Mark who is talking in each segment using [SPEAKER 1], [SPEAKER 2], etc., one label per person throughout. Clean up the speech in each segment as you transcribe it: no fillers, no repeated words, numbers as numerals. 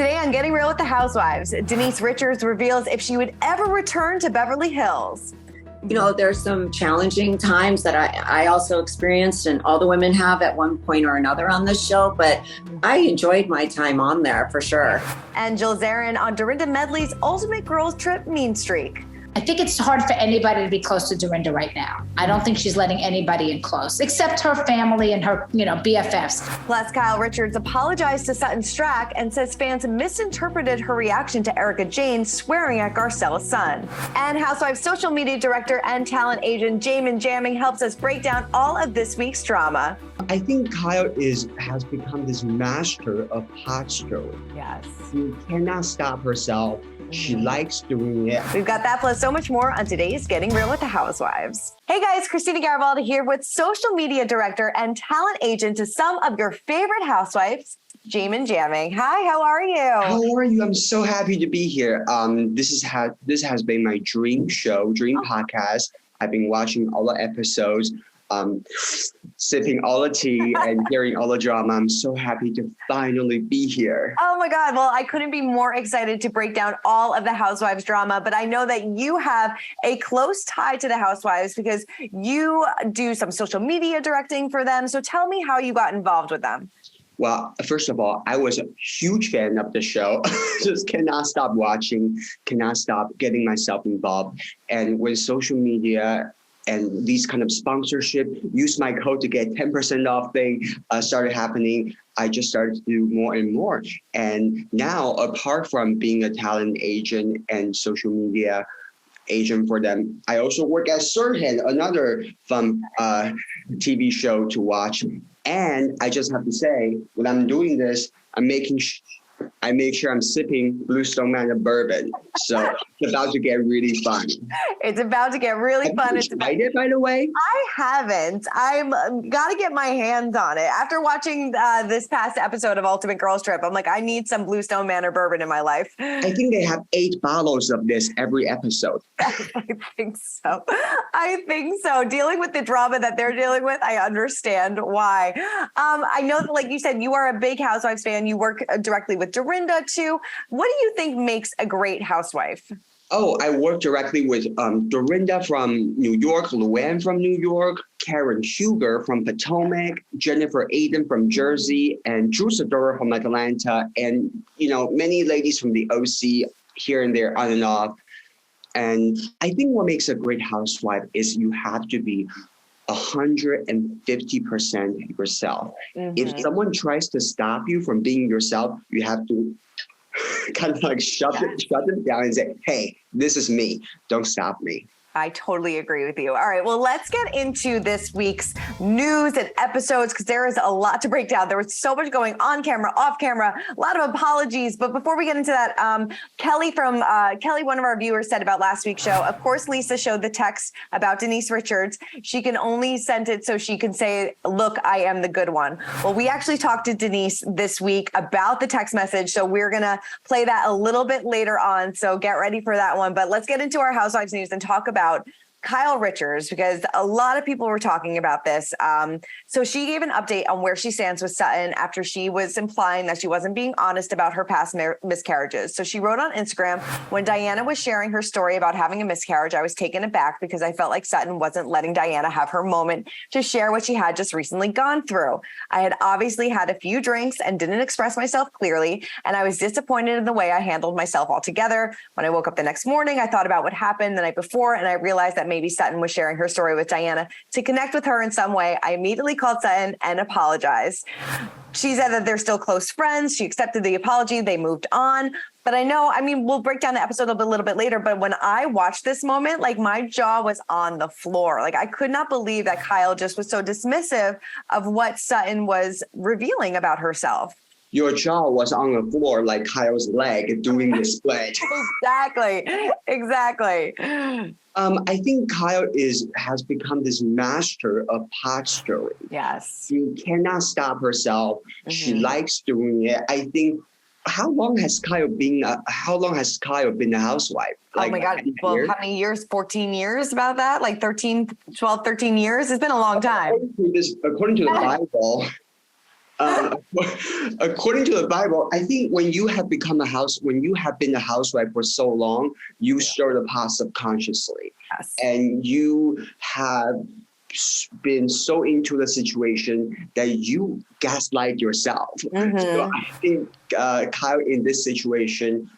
[SPEAKER 1] Today on Getting Real with the Housewives, Denise Richards reveals if she would ever return to Beverly Hills.
[SPEAKER 2] You know, there's some challenging times that I also experienced, and all the women have at one point or another on this show, but I enjoyed my time on there for sure.
[SPEAKER 1] And Jill Zarin on Dorinda Medley's Ultimate Girls Trip mean streak.
[SPEAKER 3] I think it's hard for anybody to be close to Dorinda right now. I don't think she's letting anybody in close, except her family and her, BFFs.
[SPEAKER 1] Plus, Kyle Richards apologized to Sutton Stracke and says fans misinterpreted her reaction to Erika Jayne swearing at Garcella's son. And Housewives social media director and talent agent Jamin Jamming helps us break down all of this week's drama.
[SPEAKER 4] I think Kyle has become this master of posturing.
[SPEAKER 1] Yes.
[SPEAKER 4] She cannot stop herself. She likes doing it.
[SPEAKER 1] We've got that plus so much more on today's Getting Real with the Housewives. Hey guys, Christina Garibaldi here with social media director and talent agent to some of your favorite housewives, Jamin Jamming. Hi, how are you?
[SPEAKER 4] How are you? I'm so happy to be here. This has been my dream podcast. I've been watching all the episodes. Sipping all the tea and hearing all the drama. I'm so happy to finally be here.
[SPEAKER 1] Oh my God. Well, I couldn't be more excited to break down all of the Housewives drama, but I know that you have a close tie to the Housewives because you do some social media directing for them. So tell me how you got involved with them.
[SPEAKER 4] Well, first of all, I was a huge fan of the show. Just cannot stop watching, cannot stop getting myself involved. And with social media and these kind of sponsorship, use my code to get 10% off thing started happening. I just started to do more and more. And now, apart from being a talent agent and social media agent for them, I also work at Sutton, another fun TV show to watch. And I just have to say, when I'm doing this, I make sure I'm sipping Bluestone Manor bourbon. So it's about to get really fun.
[SPEAKER 1] It's about to get really fun.
[SPEAKER 4] Have you tried it, by the way?
[SPEAKER 1] I haven't. I'm got to get my hands on it. After watching this past episode of Ultimate Girls Trip, I'm like, I need some Bluestone Manor bourbon in my life.
[SPEAKER 4] I think they have 8 bottles of this every episode.
[SPEAKER 1] I think so. Dealing with the drama that they're dealing with, I understand why. I know that, like you said, you are a big Housewives fan. You work directly with Dorinda too. What do you think makes a great housewife?
[SPEAKER 4] Oh, I work directly with Dorinda from New York, Luann from New York, Karen Huger from Potomac, Jennifer Aiden from Jersey, and Drew Sidora from Atlanta, and many ladies from the OC here and there, on and off. And I think what makes a great housewife is you have to be 150% yourself. Mm-hmm. If someone tries to stop you from being yourself, you have to kind of like shut them down and say, hey, this is me. Don't stop me.
[SPEAKER 1] I totally agree with you. All right, well, let's get into this week's news and episodes because there is a lot to break down. There was so much going on camera, off camera, a lot of apologies. But before we get into that, Kelly, one of our viewers, said about last week's show, of course, Lisa showed the text about Denise Richards. She can only send it so she can say, look, I am the good one. Well, we actually talked to Denise this week about the text message. So we're going to play that a little bit later on. So get ready for that one. But let's get into our Housewives news and talk about Kyle Richards, because a lot of people were talking about this. So she gave an update on where she stands with Sutton after she was implying that she wasn't being honest about her past miscarriages. So she wrote on Instagram, when Diana was sharing her story about having a miscarriage, I was taken aback because I felt like Sutton wasn't letting Diana have her moment to share what she had just recently gone through. I had obviously had a few drinks and didn't express myself clearly, and I was disappointed in the way I handled myself altogether. When I woke up the next morning, I thought about what happened the night before, and I realized that maybe Sutton was sharing her story with Diana to connect with her in some way. I immediately called Sutton and apologized. She said that they're still close friends. She accepted the apology. They moved on. But we'll break down the episode a little bit later. But when I watched this moment, like my jaw was on the floor. Like I could not believe that Kyle just was so dismissive of what Sutton was revealing about herself.
[SPEAKER 4] Your jaw was on the floor like Kyle's leg doing the split.
[SPEAKER 1] Exactly.
[SPEAKER 4] I think Kyle has become this master of posturing.
[SPEAKER 1] Yes.
[SPEAKER 4] She cannot stop herself. Mm-hmm. She likes doing it. I think, how long has Kyle been a housewife?
[SPEAKER 1] Like, oh my God. Well, how many years? 14 years about that? Like 13 years? It's been a long time.
[SPEAKER 4] According to the Bible, According to the Bible, I think when you have when you have been a housewife for so long, you stir the pot subconsciously, and you have been so into the situation that you gaslight yourself. So I think Kyle in this situation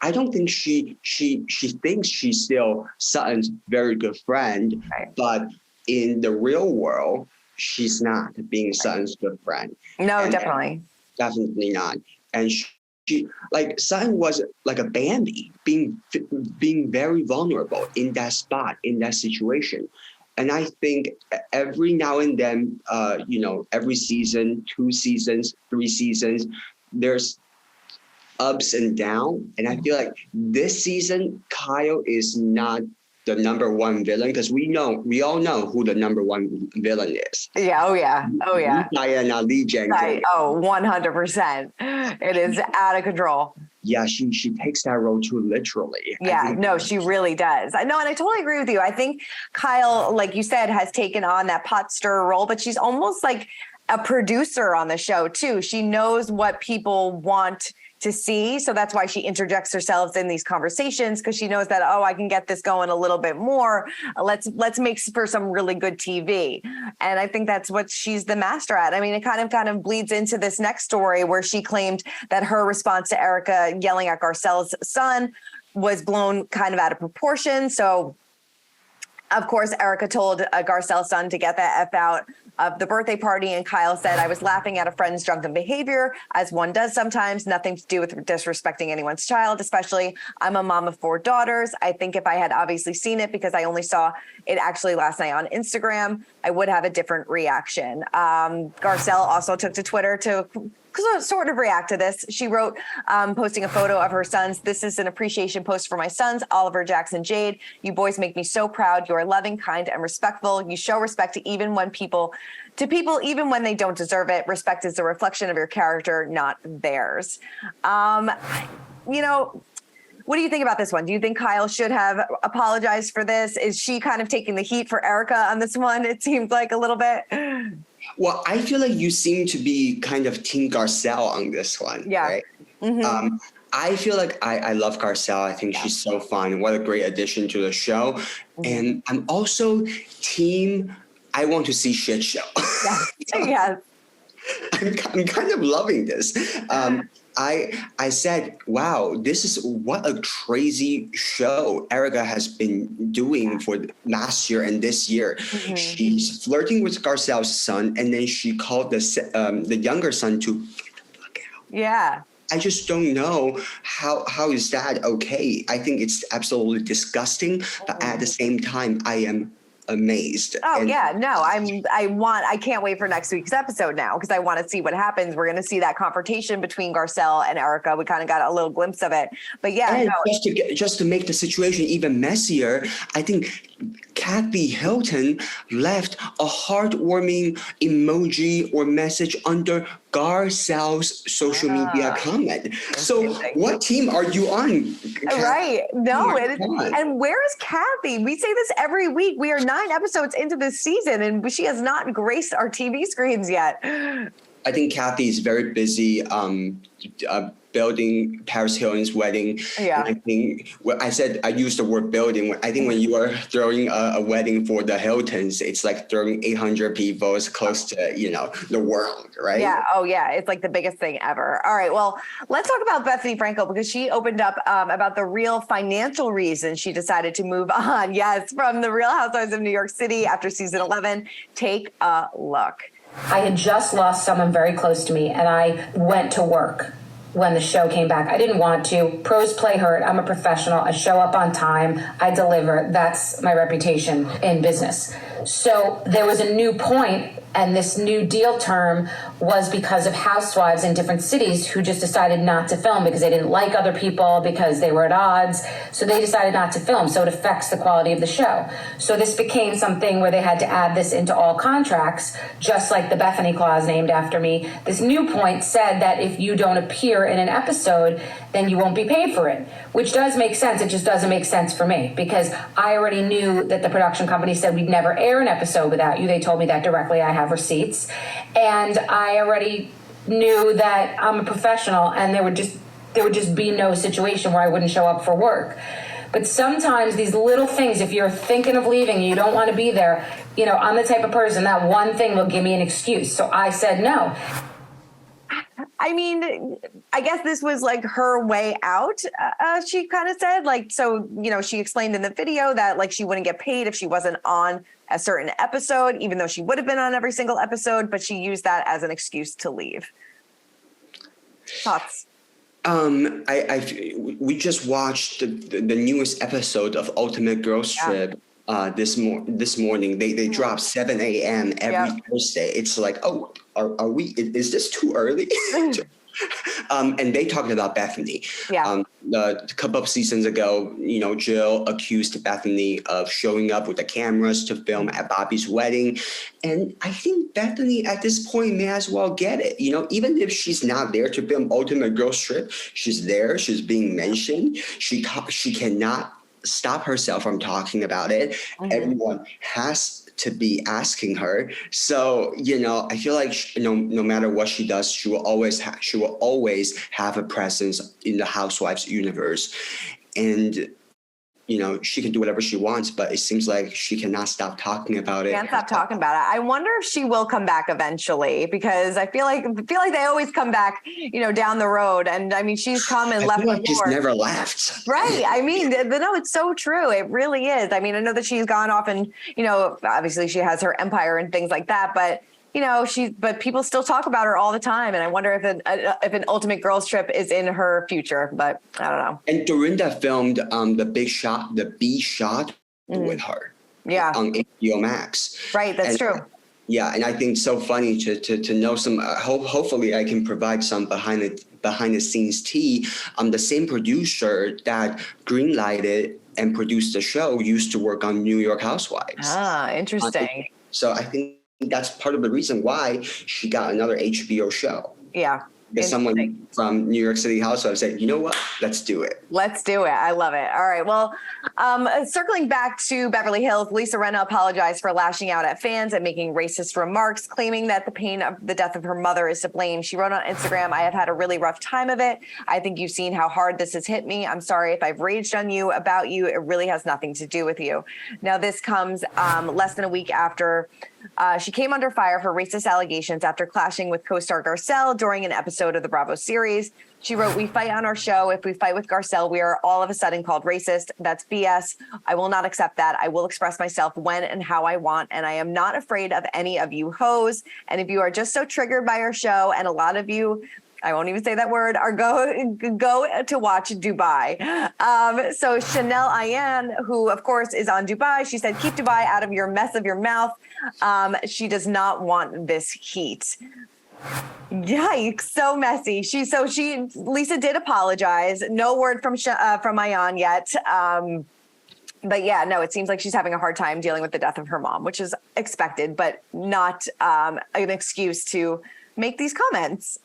[SPEAKER 4] I don't think she thinks she's still Sutton's very good friend, but in the real world, she's not being Sutton's good friend.
[SPEAKER 1] No, definitely
[SPEAKER 4] not. And she like Sutton was like a Bambi, being very vulnerable in that spot, in that situation. And I think every now and then, every season, 2 seasons, 3 seasons, there's ups and downs. And I feel like this season, Kyle is not the number one villain, because we all know who the number one villain is.
[SPEAKER 1] Yeah. Oh yeah.
[SPEAKER 4] Diana Lee Jenkins.
[SPEAKER 1] 100%. It is out of control.
[SPEAKER 4] Yeah, she takes that role too literally.
[SPEAKER 1] Yeah, no, she really does. I know, and I totally agree with you. I think Kyle, like you said, has taken on that pot stirrer role, but she's almost like a producer on the show too. She knows what people want to see. So that's why she interjects herself in these conversations, because she knows that, I can get this going a little bit more. Let's make for some really good TV. And I think that's what she's the master at. I mean, it kind of bleeds into this next story where she claimed that her response to Erika yelling at Garcelle's son was blown kind of out of proportion. So of course, Erika told Garcelle's son to get the F out of the birthday party, and Kyle said, "I was laughing at a friend's drunken behavior, as one does sometimes, nothing to do with disrespecting anyone's child, especially I'm a mom of 4 daughters. I think if I had obviously seen it, because I only saw it actually last night on Instagram, I would have a different reaction." Garcelle also took to Twitter to sort of react to this. She wrote, posting a photo of her sons, "This is an appreciation post for my sons, Oliver, Jackson, Jade. You boys make me so proud. You are loving, kind, and respectful. You show respect to people, even when they don't deserve it. Respect is a reflection of your character, not theirs." What do you think about this one? Do you think Kyle should have apologized for this? Is she kind of taking the heat for Erika on this one? It seems like a little bit.
[SPEAKER 4] Well, I feel like you seem to be kind of Team Garcelle on this one. Yeah. Right? Mm-hmm. I feel like I love Garcelle. I think she's so fun. What a great addition to the show. Mm-hmm. And I'm also Team I want to see shit show. Yes. I'm kind of loving this. I said, wow, this is what a crazy show Erika has been doing for last year and this year. Mm-hmm. She's flirting with Garcelle's son, and then she called the younger son to get the fuck out. Yeah. I just don't know how is that okay. I think it's absolutely disgusting, but at the same time, I am amazed. I can't wait for next week's episode now, because I want to see what happens. We're going to see that confrontation between Garcelle and Erika. We kind of got a little glimpse of it, but just to make the situation even messier, I think Kathy Hilton left a heartwarming emoji or message under Garcelle's social media comment. So what team are you on, Kathy? Right. No. And where is Kathy? We say this every week. We are 9 episodes into this season, and she has not graced our TV screens yet. I think Kathy is very busy building Paris Hilton's wedding. Yeah. And I used the word building. I think when you are throwing a wedding for the Hiltons, it's like throwing 800 people. It's close to, the world, right? Yeah. Oh, yeah. It's like the biggest thing ever. All right. Well, let's talk about Bethany Frankel, because she opened up about the real financial reason she decided to move on. Yes. From the Real Housewives of New York City after season 11. Take a look.
[SPEAKER 5] I had just lost someone very close to me, and I went to work when the show came back. I didn't want to. Pros play hurt. I'm a professional. I show up on time. I deliver. That's my reputation in business. So there was a new point, and this new deal term was because of housewives in different cities who just decided not to film because they didn't like other people, because they were at odds. So they decided not to film. So it affects the quality of the show. So this became something where they had to add this into all contracts, just like the Bethany clause named after me. This new point said that if you don't appear in an episode, then you won't be paid for it, which does make sense. It just doesn't make sense for me, because I already knew that the production company said we'd never air air an episode without you. They told me that directly. I have receipts. And I already knew that I'm a professional, and there would just be no situation where I wouldn't show up for work. But sometimes these little things, if you're thinking of leaving and you don't want to be there, you know, I'm the type of person that one thing will give me an excuse. So I said no.
[SPEAKER 1] I mean, I guess this was like her way out. She kind of said, like, so, you know, she explained in the video that like she wouldn't get paid if she wasn't on a certain episode, even though she would have been on every single episode, but she used that as an excuse to leave. Thoughts?
[SPEAKER 4] We just watched the newest episode of Ultimate Girls Trip this morning. They drop 7 a.m. every Thursday. It's like, oh, are we? Is this too early? And they talked about Bethany. A couple of seasons ago, you know, Jill accused Bethany of showing up with the cameras to film at Bobby's wedding. And I think Bethany at this point may as well get it. You know, even if she's not there to film Ultimate Girls Trip, she's there. She's being mentioned. She cannot stop herself from talking about it. Everyone has to be asking her. So, you know, I feel like no matter what she does, she will always have a presence in the Housewives universe. And, you know, she can do whatever she wants, but it seems like she cannot stop talking about it.
[SPEAKER 1] Can't stop talking about it. I wonder if she will come back eventually, because I feel like they always come back, you know, down the road. And I mean, she's come and left before.
[SPEAKER 4] She's never left.
[SPEAKER 1] Right. I mean, no, it's so true. It really is. I mean, I know that she's gone off and, you know, obviously she has her empire and things like that, but you know, but people still talk about her all the time. And I wonder if an Ultimate Girls Trip is in her future, but I don't know.
[SPEAKER 4] And Dorinda filmed the B shot with her.
[SPEAKER 1] Yeah.
[SPEAKER 4] On HBO Max.
[SPEAKER 1] Right. That's true.
[SPEAKER 4] Yeah. And I think it's so funny to know some, hopefully I can provide some behind the scenes tea. The same producer that greenlighted and produced the show used to work on New York Housewives.
[SPEAKER 1] Ah, interesting.
[SPEAKER 4] So I think that's part of the reason why she got another HBO show.
[SPEAKER 1] Yeah.
[SPEAKER 4] Because someone from New York City Housewives said, you know what, let's do it.
[SPEAKER 1] Let's do it. I love it. All right. Well, circling back to Beverly Hills, Lisa Rinna apologized for lashing out at fans and making racist remarks, claiming that the pain of the death of her mother is to blame. She wrote on Instagram, I have had a really rough time of it. I think you've seen how hard this has hit me. I'm sorry if I've raged on you, about you. It really has nothing to do with you. Now, this comes less than a week after she came under fire for racist allegations after clashing with co-star Garcelle during an episode of the Bravo series. She wrote, we fight on our show. If we fight with Garcelle, we are all of a sudden called racist. That's BS. I will not accept that. I will express myself when and how I want. And I am not afraid of any of you hoes. And if you are just so triggered by our show, and a lot of you, I won't even say that word, are go to watch Dubai. So Chanel Ayan, who of course is on Dubai, she said, keep Dubai out of your mess of your mouth. She does not want this heat. Yikes, so messy. Lisa did apologize. No word from Ayan yet. But yeah, no, it seems like she's having a hard time dealing with the death of her mom, which is expected, but not an excuse to make these comments.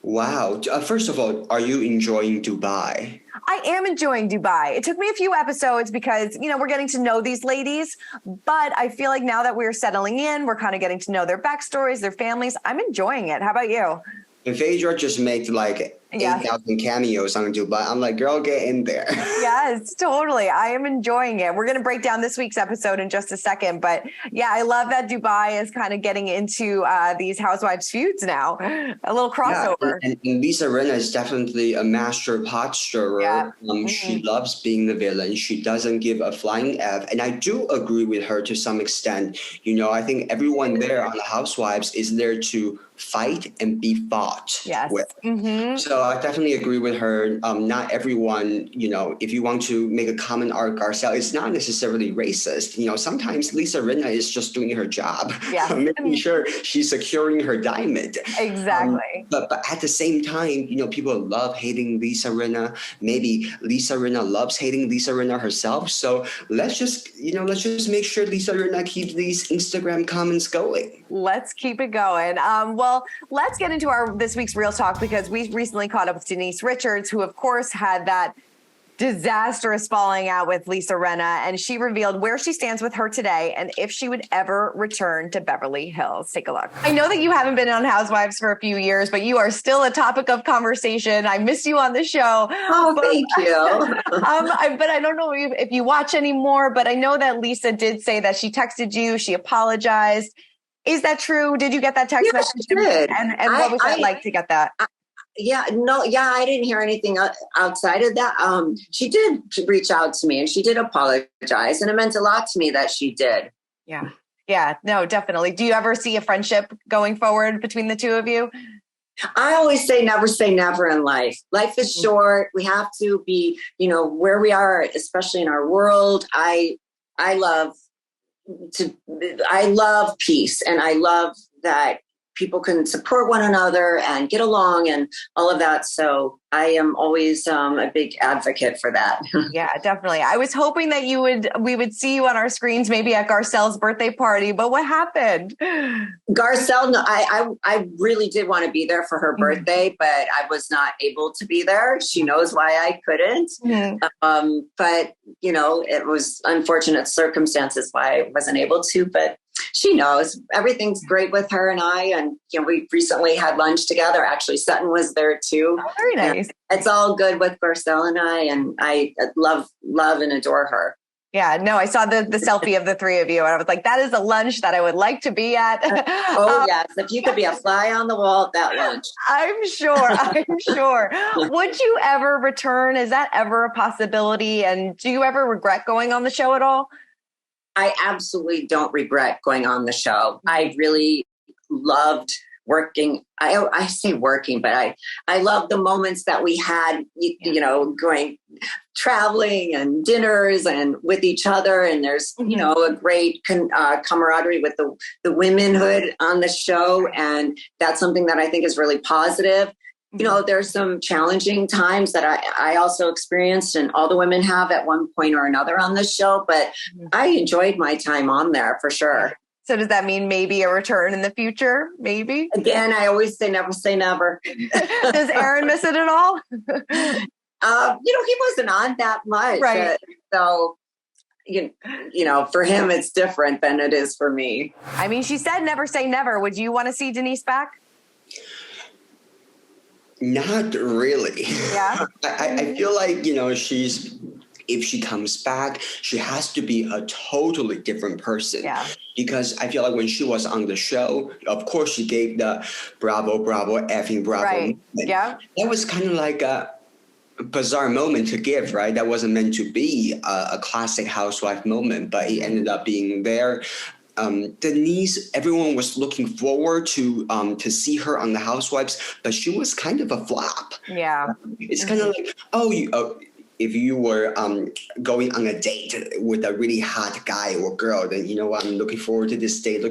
[SPEAKER 4] Wow. First of all, are you enjoying Dubai?
[SPEAKER 1] I am enjoying Dubai. It took me a few episodes because, you know, we're getting to know these ladies, but I feel like now that we're settling in, we're kind of getting to know their backstories, their families. I'm enjoying it. How about you?
[SPEAKER 4] And Phaedra just made like 8,000 cameos on Dubai. I'm like, girl, get in there.
[SPEAKER 1] Yes, totally. I am enjoying it. We're going to break down this week's episode in just a second. But yeah, I love that Dubai is kind of getting into these housewives feuds now. A little crossover.
[SPEAKER 4] Yeah, and Lisa Rinna is definitely a master pot stirrer.
[SPEAKER 1] Yeah.
[SPEAKER 4] She loves being the villain. She doesn't give a flying F. And I do agree with her to some extent. You know, I think everyone there on the Housewives is there to fight and be fought with. So I definitely agree with her. Not everyone, you know, if you want to make a comment on Garcelle, it's not necessarily racist. You know, sometimes Lisa Rinna is just doing her job, making sure she's securing her diamond.
[SPEAKER 1] Exactly.
[SPEAKER 4] But at the same time, you know, people love hating Lisa Rinna. Maybe Lisa Rinna loves hating Lisa Rinna herself. So let's just make sure Lisa Rinna keeps these Instagram comments going.
[SPEAKER 1] Let's keep it going. Well, let's get into this week's Real Talk, because we recently caught up with Denise Richards, who of course had that disastrous falling out with Lisa Rinna, and she revealed where she stands with her today and if she would ever return to Beverly Hills. Take a look. I know that you haven't been on Housewives for a few years, but you are still a topic of conversation. I miss you on the show.
[SPEAKER 2] Oh, thank you.
[SPEAKER 1] But I don't know if you watch anymore, but I know that Lisa did say that she texted you, she apologized. Is that true? Did you get that text message?
[SPEAKER 2] I did.
[SPEAKER 1] And what was that like to get that?
[SPEAKER 2] I didn't hear anything outside of that. She did reach out to me and she did apologize, and it meant a lot to me that she did.
[SPEAKER 1] Yeah, no, definitely. Do you ever see a friendship going forward between the two of you?
[SPEAKER 2] I always say never in life. Life is short. We have to be, where we are, especially in our world. I love peace, and I love that people can support one another and get along and all of that. So I am always a big advocate for that.
[SPEAKER 1] Yeah, definitely. I was hoping that we would see you on our screens, maybe at Garcelle's birthday party, but what happened?
[SPEAKER 2] Garcelle, no, I really did want to be there for her birthday, but I was not able to be there. She knows why I couldn't. But it was unfortunate circumstances why I wasn't able to, but she knows everything's great with her and I, and we recently had lunch together. Actually, Sutton was there too.
[SPEAKER 1] Oh, very nice.
[SPEAKER 2] It's all good with Garcelle and I love and adore her.
[SPEAKER 1] Yeah, no, I saw the selfie of the three of you, and I was like, that is a lunch that I would like to be at.
[SPEAKER 2] Yes, if you could be a fly on the wall at that lunch.
[SPEAKER 1] I'm sure. Would you ever return? Is that ever a possibility? And do you ever regret going on the show at all?
[SPEAKER 2] I absolutely don't regret going on the show. I really loved working. I say working, but I love the moments that we had, going traveling and dinners and with each other. And there's, a great camaraderie with the womenhood on the show. And that's something that I think is really positive. There's some challenging times that I also experienced, and all the women have at one point or another on this show, but I enjoyed my time on there for sure.
[SPEAKER 1] So does that mean maybe a return in the future? Maybe?
[SPEAKER 2] Again, I always say never.
[SPEAKER 1] Does Aaron miss it at all?
[SPEAKER 2] He wasn't on that much.
[SPEAKER 1] Right.
[SPEAKER 2] So, for him, it's different than it is for me.
[SPEAKER 1] I mean, she said never say never. Would you want to see Denise back?
[SPEAKER 4] Not really.
[SPEAKER 1] Yeah.
[SPEAKER 4] I feel like, if she comes back, she has to be a totally different person.
[SPEAKER 1] Yeah.
[SPEAKER 4] Because I feel like when she was on the show, of course, she gave the bravo, effing bravo.
[SPEAKER 1] Right. Yeah.
[SPEAKER 4] That was kind of like a bizarre moment to give, right? That wasn't meant to be a classic housewife moment, but it ended up being there. Denise, everyone was looking forward to see her on the Housewives, but she was kind of a flop.
[SPEAKER 1] Yeah.
[SPEAKER 4] It's kind of like, if you were going on a date with a really hot guy or girl, then I'm looking forward to this date,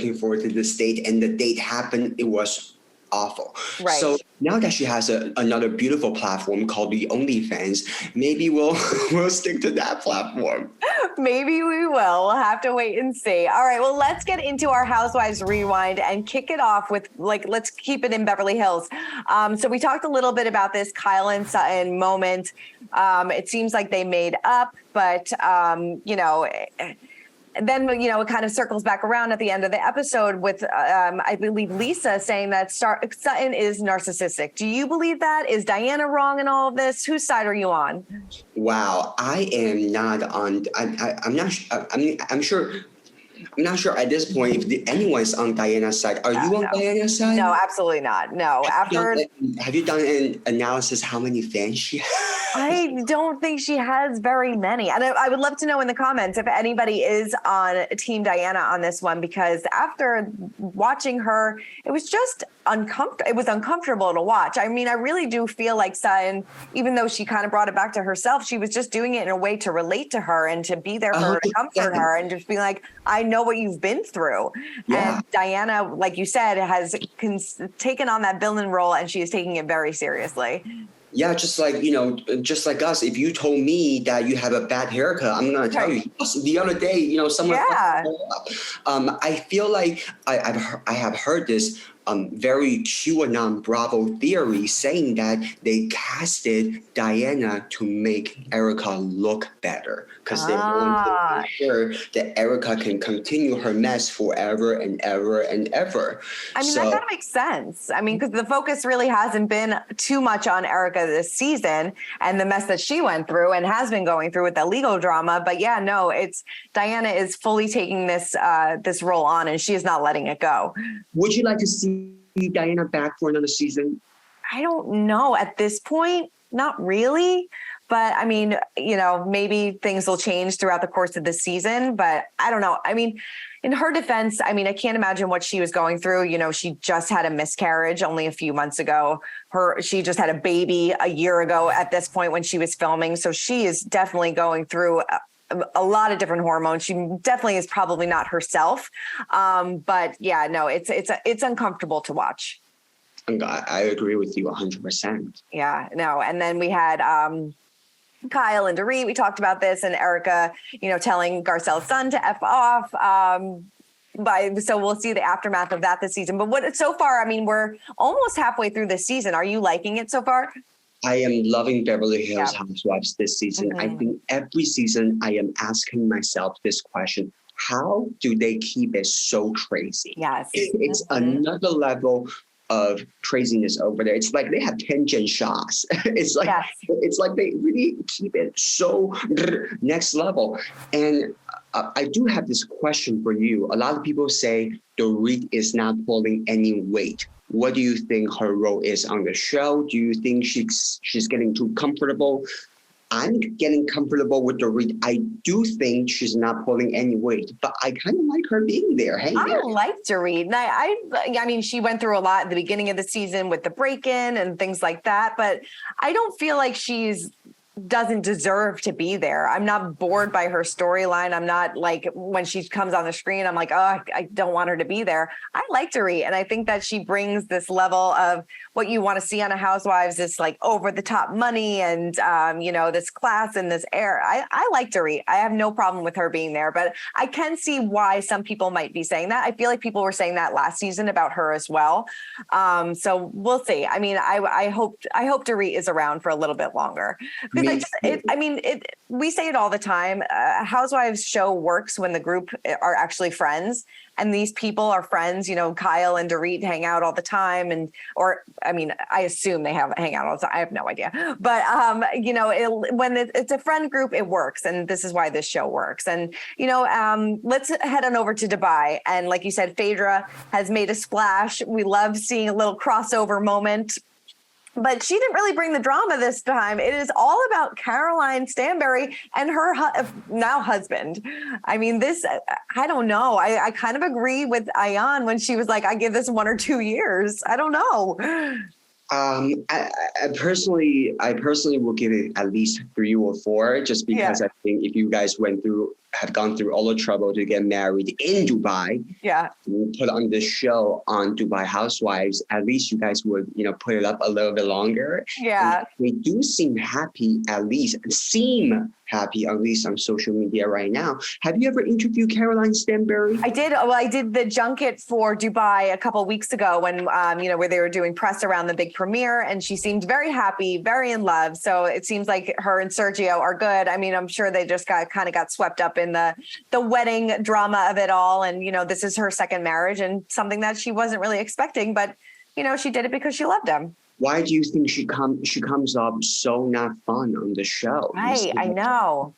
[SPEAKER 4] and the date happened. It was awful.
[SPEAKER 1] Right.
[SPEAKER 4] So now that she has another beautiful platform called the OnlyFans, maybe we'll stick to that platform.
[SPEAKER 1] Maybe we will. We'll have to wait and see. All right. Well, let's get into our Housewives Rewind and kick it off with let's keep it in Beverly Hills. So we talked a little bit about this Kyle and Sutton moment. It seems like they made up, but and then, it kind of circles back around at the end of the episode with, I believe, Lisa saying that Sutton is narcissistic. Do you believe that? Is Diana wrong in all of this? Whose side are you on?
[SPEAKER 4] Wow, I am not on. I'm not. I'm sure. I'm not sure at this point if anyone's on Diana's side. Are you on Diana's side?
[SPEAKER 1] No, absolutely not. No.
[SPEAKER 4] Have you done an analysis how many fans she has?
[SPEAKER 1] I don't think she has very many. And I would love to know in the comments if anybody is on Team Diana on this one, because after watching her, it was just uncomfortable. It was uncomfortable to watch. I mean, I really do feel like Sutton, even though she kind of brought it back to herself, she was just doing it in a way to relate to her and to be there for her, to comfort her, and just being like, I know what you've been through. Yeah. And Diana, like you said, has taken on that villain role, and she is taking it very seriously.
[SPEAKER 4] Yeah, just like, just like us, if you told me that you have a bad haircut, I'm going to tell you. The other day, someone. Yeah. I feel like I have heard this very QAnon Bravo theory saying that they casted Diana to make Erika look better because they want to make sure that Erika can continue her mess forever and ever and ever.
[SPEAKER 1] I mean, that kind of makes sense. I mean, because the focus really hasn't been too much on Erika this season and the mess that she went through and has been going through with the legal drama. But yeah, no, it's Diana is fully taking this this role on, and she is not letting it go.
[SPEAKER 4] Would you like to see Diana back for another season?
[SPEAKER 1] I don't know at this point, not really. But I mean, you know, maybe things will change throughout the course of the season, but I don't know. I mean, in her defense, I mean, I can't imagine what she was going through. You know, she just had a miscarriage only a few months ago. She just had a baby a year ago at this point when she was filming. So she is definitely going through a lot of different hormones. She definitely is probably not herself. But yeah, no, it's uncomfortable to watch.
[SPEAKER 4] I agree with you 100%.
[SPEAKER 1] Yeah, no. And then we had Kyle and Dorit. We talked about this, and Erika, you know, telling Garcelle's son to F off. So we'll see the aftermath of that this season. But so far, I mean, we're almost halfway through this season. Are you liking it so far?
[SPEAKER 4] I am loving Beverly Hills Housewives this season. I think every season I am asking myself this question: how do they keep it so crazy?
[SPEAKER 1] Yes.
[SPEAKER 4] It's another level of craziness over there. It's like they have 10 Gen Shahs. It's like they really keep it so next level. And I do have this question for you. A lot of people say Dorit is not pulling any weight. What do you think her role is on the show? Do you think she's getting too comfortable? I'm getting comfortable with Dorit. I do think she's not pulling any weight, but I kind of like her being there. Hey,
[SPEAKER 1] I like Dorit. I mean, she went through a lot at the beginning of the season with the break-in and things like that, but I don't feel like she's doesn't deserve to be there. I'm not bored by her storyline. I'm not like when she comes on the screen, I'm like, oh, I don't want her to be there. I like Dorit, and I think that she brings this level of what you want to see on a Housewives, this like over the top money and you know, this class and this air. I like Dorit. I have no problem with her being there, but I can see why some people might be saying that. I feel like people were saying that last season about her as well. So we'll see. I mean, I hope Dorit is around for a little bit longer. We say it all the time. Housewives show works when the group are actually friends, and these people are friends. You know, Kyle and Dorit hang out all the time, I assume they hang out all the time. I have no idea, but you know, when it's a friend group, it works, and this is why this show works. And you know, let's head on over to Dubai, and like you said, Phaedra has made a splash. We love seeing a little crossover moment. But she didn't really bring the drama this time. It is all about Caroline Stanbury and her now husband. I mean, I don't know. I kind of agree with Ayan when she was like, I give this 1 or 2 years. I don't know.
[SPEAKER 4] I personally will give it at least 3 or 4, just because I think if you guys had gone through all the trouble to get married in Dubai, put on this show on Dubai Housewives, at least you guys would, you know, put it up a little bit longer. Yeah. And they do seem happy, at least on social media right now. Have you ever interviewed Caroline Stanbury?
[SPEAKER 1] I did. Well, I did the junket for Dubai a couple of weeks ago when, you know, where they were doing press around the big premiere, and she seemed very happy, very in love. So it seems like her and Sergio are good. I mean, I'm sure they just got swept up in the wedding drama of it all. And, you know, this is her second marriage and something that she wasn't really expecting, but, you know, she did it because she loved him.
[SPEAKER 4] Why do you think she comes up so not fun on the show?
[SPEAKER 1] Right, I know.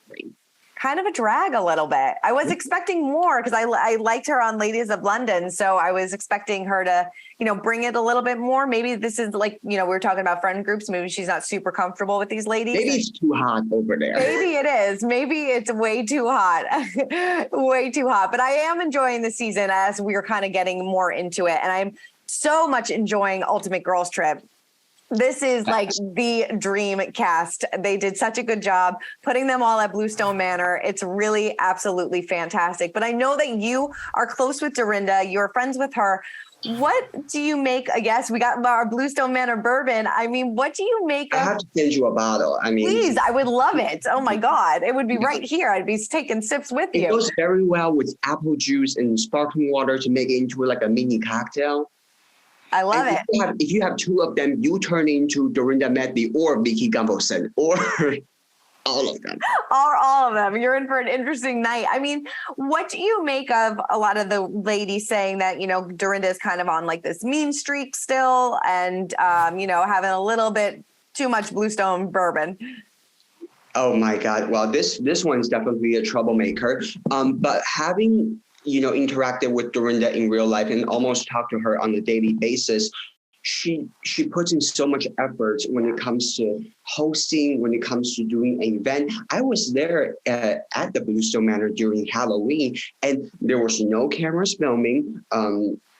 [SPEAKER 1] Kind of a drag a little bit. I was expecting more because I liked her on Ladies of London. So I was expecting her to, you know, bring it a little bit more. Maybe this is like, you know, we were talking about friend groups. Maybe she's not super comfortable with these ladies.
[SPEAKER 4] Maybe it's too hot over there.
[SPEAKER 1] Maybe it is. Maybe it's way too hot. Way too hot. But I am enjoying the season as we are kind of getting more into it. And I'm so much enjoying Ultimate Girls Trip. This is like the dream cast. They did such a good job putting them all at Bluestone Manor. It's really absolutely fantastic. But I know that you are close with Dorinda. You're friends with her. What do you make? I guess we got our Bluestone Manor bourbon. I mean, what do you make?
[SPEAKER 4] I have to send you a bottle. I mean,
[SPEAKER 1] please, I would love it. Oh my God. It would be right here. I'd be taking sips with you.
[SPEAKER 4] It goes very well with apple juice and sparkling water to make it into like a mini cocktail.
[SPEAKER 1] I love it.
[SPEAKER 4] If you have two of them, you turn into Dorinda Medley or Vicky Gunvalson or all of them.
[SPEAKER 1] All of them. You're in for an interesting night. I mean, what do you make of a lot of the ladies saying that, Dorinda is kind of on like this mean streak still and, having a little bit too much Bluestone bourbon?
[SPEAKER 4] Oh my God. Well, this one's definitely a troublemaker. But having, interacted with Dorinda in real life and almost talked to her on a daily basis, she puts in so much effort when it comes to hosting, when it comes to doing an event. I was there at the Bluestone Manor during Halloween, and there was no cameras filming.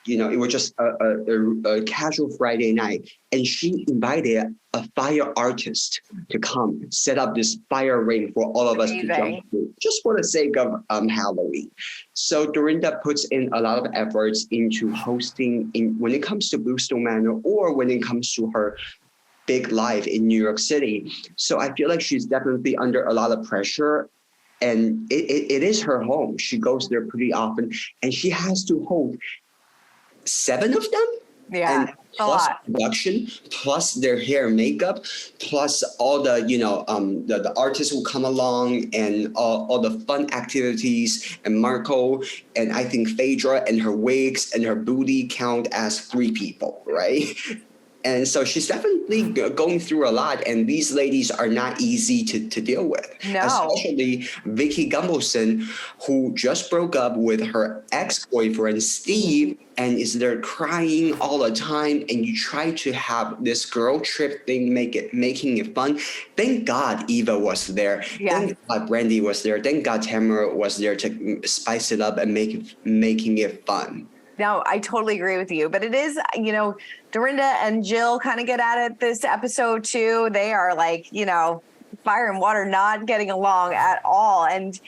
[SPEAKER 4] It was just a casual Friday night. And she invited a fire artist to come set up this fire ring for all of us to jump through, just for the sake of Halloween. So Dorinda puts in a lot of efforts into hosting when it comes to Bluestone Manor or when it comes to her big life in New York City. So I feel like she's definitely under a lot of pressure. And it is her home. She goes there pretty often, and she has to hold 7 of them.
[SPEAKER 1] Yeah,
[SPEAKER 4] and plus production, plus their hair and makeup, plus all the the artists who come along and all the fun activities, and Marco and I think Phaedra and her wigs and her booty count as 3 people, right? And so she's definitely going through a lot, and these ladies are not easy to deal with.
[SPEAKER 1] No.
[SPEAKER 4] Especially Vicky Gunvalson, who just broke up with her ex-boyfriend, Steve, and is there crying all the time, and you try to have this girl trip thing, making it fun. Thank God Eva was there.
[SPEAKER 1] Yeah.
[SPEAKER 4] Thank God Brandy was there. Thank God Tamara was there to spice it up and making it fun.
[SPEAKER 1] No, I totally agree with you. But it is, Dorinda and Jill kind of get at it this episode too. They are like, fire and water not getting along at all. And,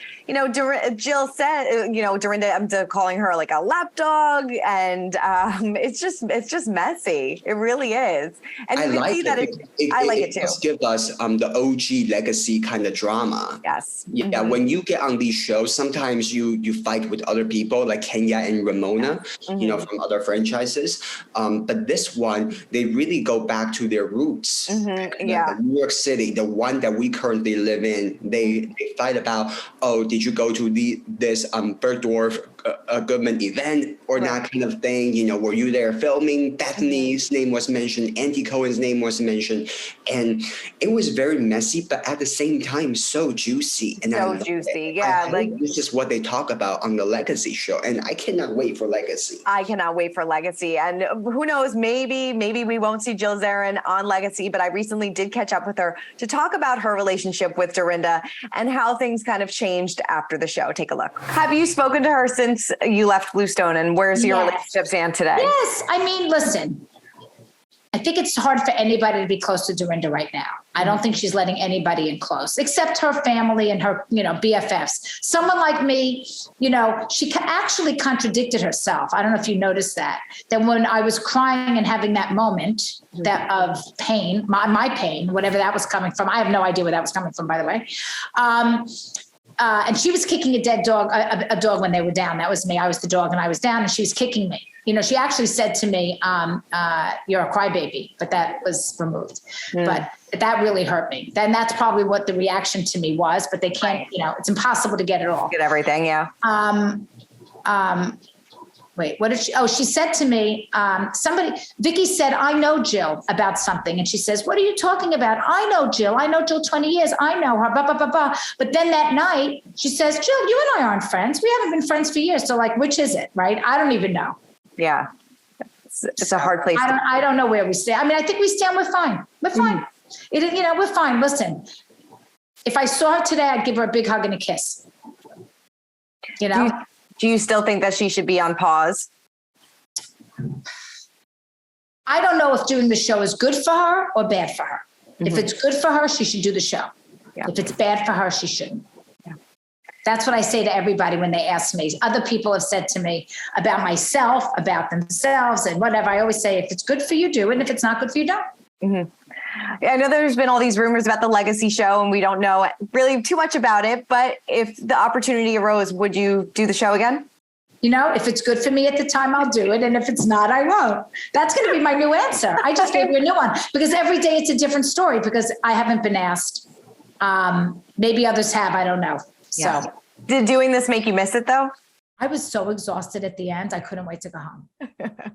[SPEAKER 1] Jill said, Dorinda, I'm calling her like a lapdog. And it's just messy. It really is. And
[SPEAKER 4] I like it.
[SPEAKER 1] I like it too.
[SPEAKER 4] It gives us the OG legacy kind of drama.
[SPEAKER 1] Yes.
[SPEAKER 4] Yeah.
[SPEAKER 1] Mm-hmm.
[SPEAKER 4] When you get on these shows, sometimes you fight with other people like Kenya and Ramona,
[SPEAKER 1] Mm-hmm.
[SPEAKER 4] From other franchises. But this one, they really go back to their roots.
[SPEAKER 1] Mm-hmm. Yeah.
[SPEAKER 4] New York City, the one that we currently live in, they fight about, did you go to this Bergdorf Goodman event or not, kind of thing? Were you there filming? Bethany's name was mentioned, Auntie Cohen's name was mentioned, and it was very messy, but at the same time so juicy. And
[SPEAKER 1] so juicy, yeah.
[SPEAKER 4] I think this is what they talk about on the Legacy show, and I cannot wait for Legacy.
[SPEAKER 1] I cannot wait for Legacy, and who knows? Maybe we won't see Jill Zarin on Legacy, but I recently did catch up with her to talk about her relationship with Dorinda and how things kind of changed after the show. Take a look. Have you spoken to her since you left Bluestone, and where's your relationship stand today?
[SPEAKER 3] Yes. I mean, listen, I think it's hard for anybody to be close to Dorinda right now. I don't think she's letting anybody in close, except her family and her, BFFs. Someone like me, she actually contradicted herself. I don't know if you noticed that when I was crying and having that moment of pain, my pain, whatever that was coming from, I have no idea where that was coming from, by the way. And she was kicking a dead dog, a dog when they were down. That was me. I was the dog and I was down, and she was kicking me. She actually said to me, you're a crybaby, but that was removed. But that really hurt me. Then that's probably what the reaction to me was, but they can't, it's impossible to get it all.
[SPEAKER 1] Get everything, yeah.
[SPEAKER 3] Wait, what did she said to me, Vicky said, I know Jill about something. And she says, what are you talking about? I know Jill 20 years. I know her, blah, blah, blah, blah. But then that night she says, Jill, you and I aren't friends. We haven't been friends for years. So which is it? Right. I don't even know.
[SPEAKER 1] Yeah. It's a hard place.
[SPEAKER 3] I don't know where we stand. I mean, I think we stand, we're fine. We're fine. We're fine. Listen, if I saw her today, I'd give her a big hug and a kiss.
[SPEAKER 1] Do you still think that she should be on pause?
[SPEAKER 3] I don't know if doing the show is good for her or bad for her.
[SPEAKER 1] Mm-hmm.
[SPEAKER 3] If it's good for her, she should do the show.
[SPEAKER 1] Yeah.
[SPEAKER 3] If it's bad for her, she shouldn't.
[SPEAKER 1] Yeah.
[SPEAKER 3] That's what I say to everybody when they ask me. Other people have said to me about myself, about themselves, and whatever. I always say, if it's good for you, do it. And if it's not good for you, don't.
[SPEAKER 1] Mm-hmm. I know there's been all these rumors about the Legacy show, and we don't know really too much about it, but if the opportunity arose, would you do the show again?
[SPEAKER 3] If it's good for me at the time, I'll do it. And if it's not, I won't. That's going to be my new answer. I just gave you a new one because every day it's a different story because I haven't been asked. Maybe others have, I don't know.
[SPEAKER 1] Yeah.
[SPEAKER 3] So
[SPEAKER 1] did doing this make you miss it though?
[SPEAKER 3] I was so exhausted at the end. I couldn't wait to go home.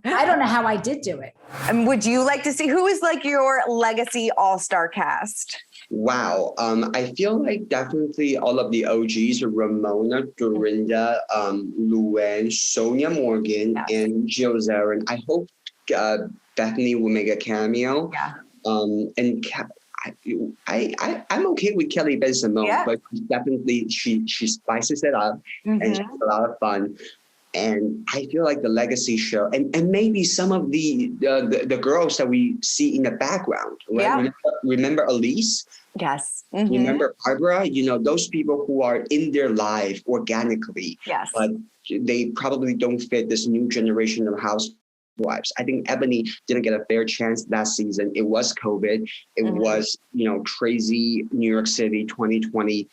[SPEAKER 3] I don't know how I did do it.
[SPEAKER 1] And would you like to see who is like your legacy all-star cast?
[SPEAKER 4] Wow. I feel like definitely all of the OGs, Ramona, Dorinda, Luann, Sonia Morgan, and Jill Zarin. I hope Bethany will make a cameo.
[SPEAKER 1] Yeah.
[SPEAKER 4] And I'm okay with Kelly Ben-Simone, but definitely she spices it up and she's a lot of fun. And I feel like the legacy show and maybe some of the girls that we see in the background, right?
[SPEAKER 1] Yeah.
[SPEAKER 4] Remember Elise?
[SPEAKER 1] Yes.
[SPEAKER 4] Remember Barbara? Those people who are in their life organically, but they probably don't fit this new generation of housewives. I think Ebony didn't get a fair chance last season. It was COVID. It was, crazy New York City 2020.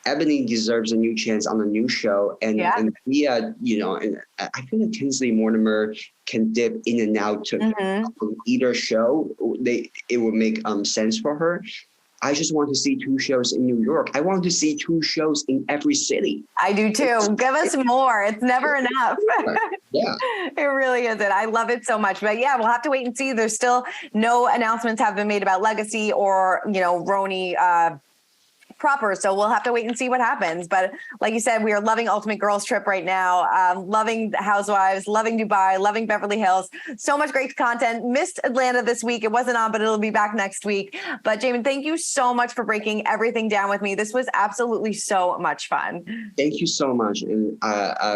[SPEAKER 4] Ebony deserves a new chance on a new show. And Leah, and I feel like Tinsley Mortimer can dip in and out to either show. It would make sense for her. I just want to see 2 shows in New York. I want to see 2 shows in every city.
[SPEAKER 1] I do too. Give us more. It's never enough.
[SPEAKER 4] Yeah.
[SPEAKER 1] It really isn't. I love it so much. But yeah, we'll have to wait and see. There's still no announcements have been made about Legacy or, RHONJ proper. So we'll have to wait and see what happens. But like you said, we are loving Ultimate Girls Trip right now. Loving the Housewives, loving Dubai, loving Beverly Hills. So much great content. Missed Atlanta this week. It wasn't on, but it'll be back next week. But Jamin, thank you so much for breaking everything down with me. This was absolutely so much fun.
[SPEAKER 4] Thank you so much. And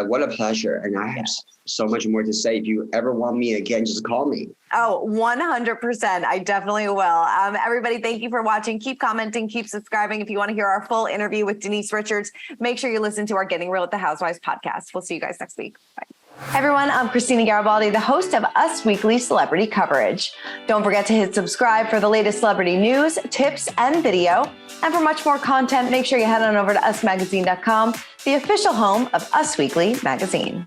[SPEAKER 4] what a pleasure. And I have so much more to say. If you ever want me again, just call me.
[SPEAKER 1] Oh, 100%. I definitely will. Everybody, thank you for watching. Keep commenting, keep subscribing. If you want to hear our full interview with Denise Richards, make sure you listen to our Getting Real with the Housewives podcast. We'll see you guys next week. Bye. Hi everyone, I'm Christina Garibaldi, the host of Us Weekly Celebrity Coverage. Don't forget to hit subscribe for the latest celebrity news, tips, and video. And for much more content, make sure you head on over to usmagazine.com, the official home of Us Weekly Magazine.